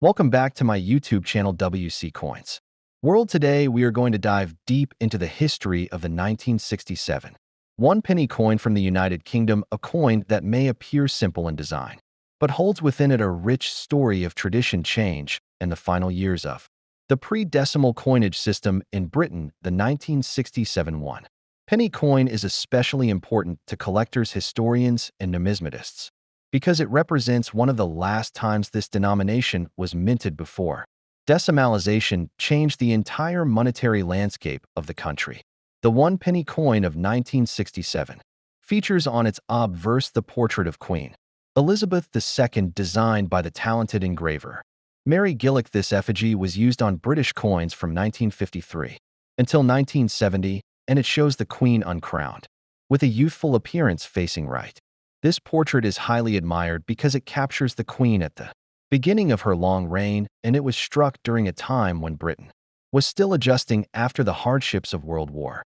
Welcome back to my YouTube channel WC Coins. World today we are going to dive deep into the history of the 1967 one penny coin from the United Kingdom, a coin that may appear simple in design, but holds within it a rich story of tradition, change, and the final years of the pre-decimal coinage system in Britain. The 1967 one penny coin is especially important to collectors, historians, and numismatists because it represents one of the last times this denomination was minted before decimalization changed the entire monetary landscape of the country. The one penny coin of 1967 features on its obverse the portrait of Queen Elizabeth II, designed by the talented engraver Mary Gillick. This effigy was used on British coins from 1953 until 1970, and it shows the Queen uncrowned, with a youthful appearance facing right. This portrait is highly admired because it captures the Queen at the beginning of her long reign, and it was struck during a time when Britain was still adjusting after the hardships of World War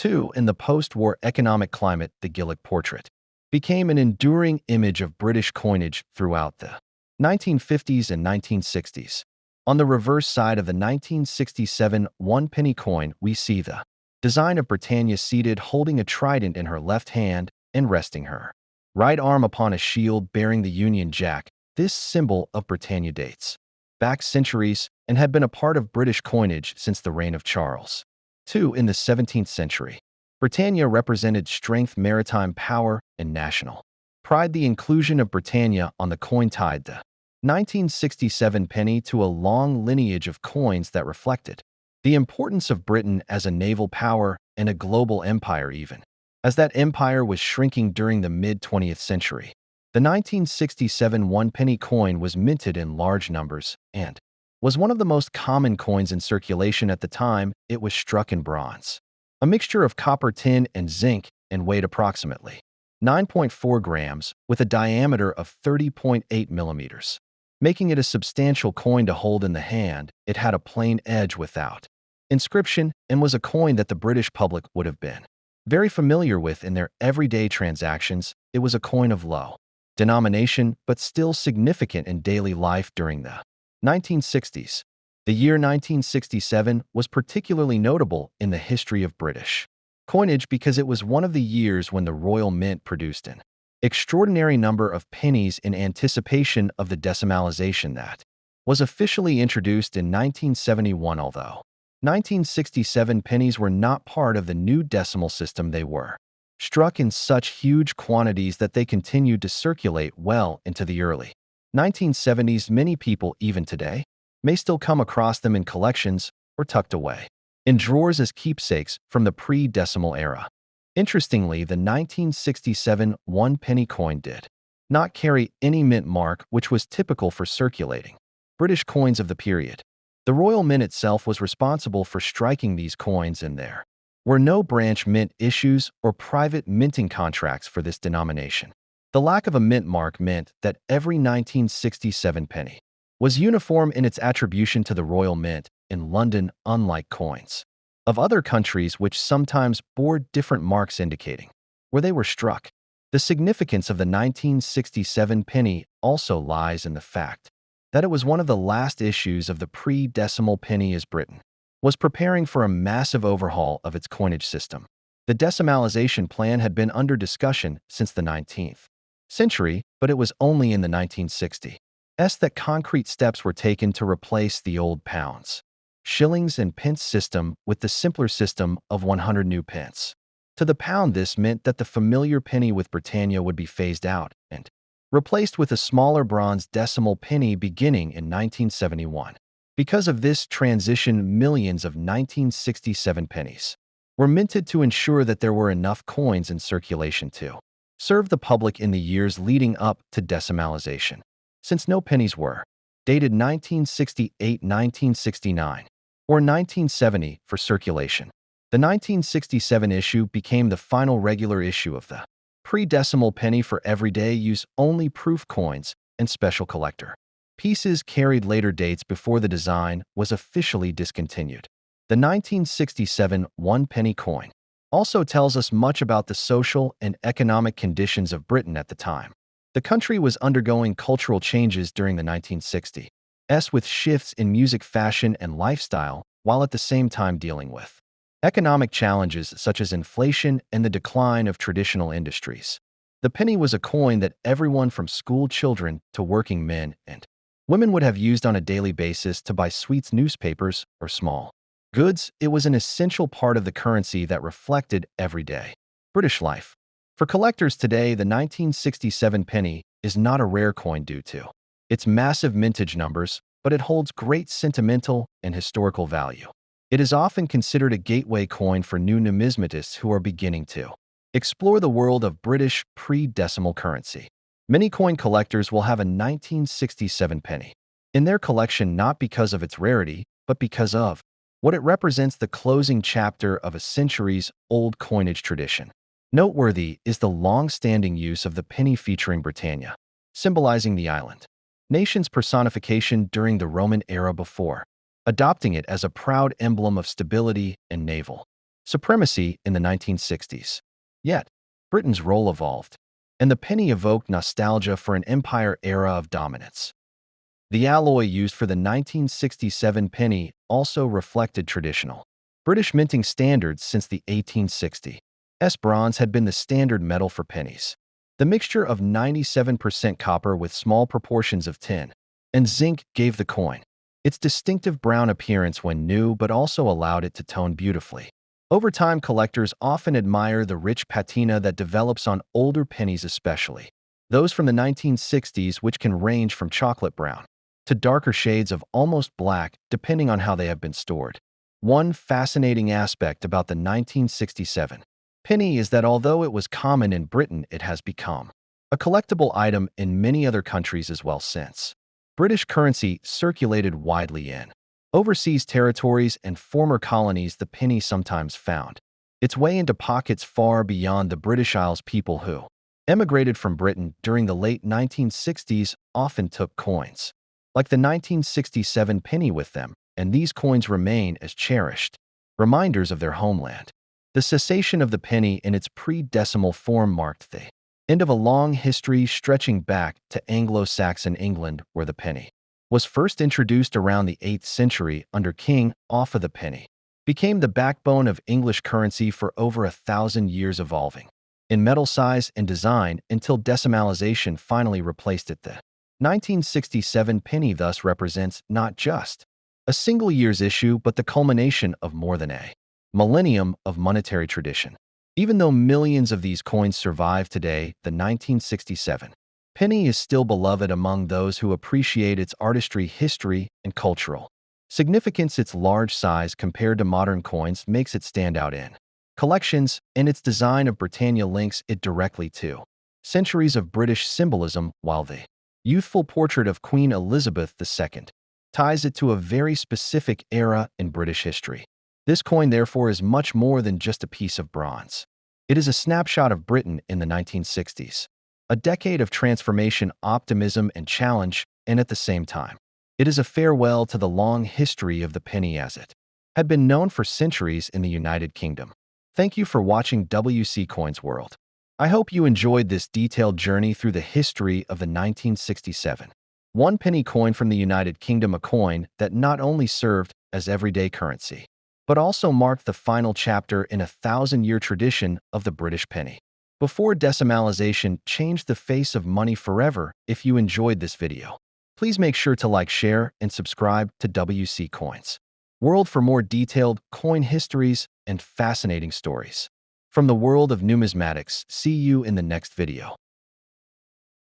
II. In the post-war economic climate, the Gillick portrait became an enduring image of British coinage throughout the 1950s and 1960s. On the reverse side of the 1967 one penny coin, we see the design of Britannia seated, holding a trident in her left hand and resting her right arm upon a shield bearing the Union Jack. This symbol of Britannia dates back centuries and had been a part of British coinage since the reign of Charles II in the 17th century. Britannia represented strength, maritime power, and national pride. The inclusion of Britannia on the coin tied the 1967 penny to a long lineage of coins that reflected the importance of Britain as a naval power and a global empire, even as that empire was shrinking during the mid-20th century. The 1967 one penny coin was minted in large numbers and was one of the most common coins in circulation at the time. It was struck in bronze, a mixture of copper, tin, and zinc, and weighed approximately 9.4 grams with a diameter of 30.8 millimeters, making it a substantial coin to hold in the hand. It had a plain edge without inscription and was a coin that the British public would have been very familiar with in their everyday transactions. It was a coin of low denomination, but still significant in daily life during the 1960s. The year 1967 was particularly notable in the history of British coinage because it was one of the years when the Royal Mint produced an extraordinary number of pennies in anticipation of the decimalization that was officially introduced in 1971. Although 1967 pennies were not part of the new decimal system, they were struck in such huge quantities that they continued to circulate well into the early 1970s. Many people, even today, may still come across them in collections or tucked away in drawers as keepsakes from the pre-decimal era. Interestingly, the 1967 one penny coin did not carry any mint mark, which was typical for circulating British coins of the period. The Royal Mint itself was responsible for striking these coins, and there were no branch mint issues or private minting contracts for this denomination. The lack of a mint mark meant that every 1967 penny was uniform in its attribution to the Royal Mint in London, unlike coins of other countries which sometimes bore different marks indicating where they were struck. The significance of the 1967 penny also lies in the fact that it was one of the last issues of the pre-decimal penny as Britain was preparing for a massive overhaul of its coinage system. The decimalization plan had been under discussion since the 19th century, but it was only in the 1960s that concrete steps were taken to replace the old pounds, shillings, and pence system with the simpler system of 100 new pence to the pound. This meant that the familiar penny with Britannia would be phased out and replaced with a smaller bronze decimal penny beginning in 1971. Because of this transition, millions of 1967 pennies were minted to ensure that there were enough coins in circulation to serve the public in the years leading up to decimalization. Since no pennies were dated 1968, 1969, or 1970 for circulation, the 1967 issue became the final regular issue of the pre-decimal penny for everyday use. Only proof coins and special collector pieces carried later dates before the design was officially discontinued. The 1967 one penny coin also tells us much about the social and economic conditions of Britain at the time. The country was undergoing cultural changes during the 1960s. with shifts in music, fashion, and lifestyle, while at the same time dealing with economic challenges such as inflation and the decline of traditional industries. The penny was a coin that everyone from school children to working men and women would have used on a daily basis to buy sweets, newspapers, or small goods. It was an essential part of the currency that reflected everyday British life. For collectors today, the 1967 penny is not a rare coin due to its massive mintage numbers, but it holds great sentimental and historical value. It is often considered a gateway coin for new numismatists who are beginning to explore the world of British pre-decimal currency. Many coin collectors will have a 1967 penny in their collection not because of its rarity, but because of what it represents, the closing chapter of a centuries-old coinage tradition. Noteworthy is the long-standing use of the penny featuring Britannia, symbolizing the island nation's personification during the Roman era before adopting it as a proud emblem of stability and naval supremacy in the 1960s. Yet, Britain's role evolved, and the penny evoked nostalgia for an empire era of dominance. The alloy used for the 1967 penny also reflected traditional British minting standards since the 1860s. Bronze had been the standard metal for pennies. The mixture of 97% copper with small proportions of tin and zinc gave the coin its distinctive brown appearance when new, but also allowed it to tone beautifully. Over time, collectors often admire the rich patina that develops on older pennies, especially those from the 1960s, which can range from chocolate brown to darker shades of almost black, depending on how they have been stored. One fascinating aspect about the 1967 penny is that although it was common in Britain, it has become a collectible item in many other countries as well since British currency circulated widely in overseas territories and former colonies. The penny sometimes found its way into pockets far beyond the British Isles. People who emigrated from Britain during the late 1960s often took coins like the 1967 penny with them, and these coins remain as cherished reminders of their homeland. The cessation of the penny in its pre-decimal form marked the end of a long history stretching back to Anglo-Saxon England, where the penny was first introduced around the 8th century under King Offa. The penny became the backbone of English currency for over 1,000 years, evolving in metal size and design until decimalization finally replaced it. The 1967 penny thus represents not just a single year's issue, but the culmination of more than a millennium of monetary tradition. Even though millions of these coins survive today, the 1967 penny is still beloved among those who appreciate its artistry, history, and cultural significance. Its large size compared to modern coins makes it stand out in collections, and its design of Britannia links it directly to centuries of British symbolism, while the youthful portrait of Queen Elizabeth II ties it to a very specific era in British history. This coin, therefore, is much more than just a piece of bronze. It is a snapshot of Britain in the 1960s, a decade of transformation, optimism, and challenge, and at the same time, it is a farewell to the long history of the penny as it had been known for centuries in the United Kingdom. Thank you for watching WC Coins World. I hope you enjoyed this detailed journey through the history of the 1967 one penny coin from the United Kingdom, a coin that not only served as everyday currency, but also marked the final chapter in a 1,000-year tradition of the British penny. Before decimalization changed the face of money forever. If you enjoyed this video, please make sure to like, share, and subscribe to WC Coins World for more detailed coin histories and fascinating stories from the world of numismatics. See you in the next video.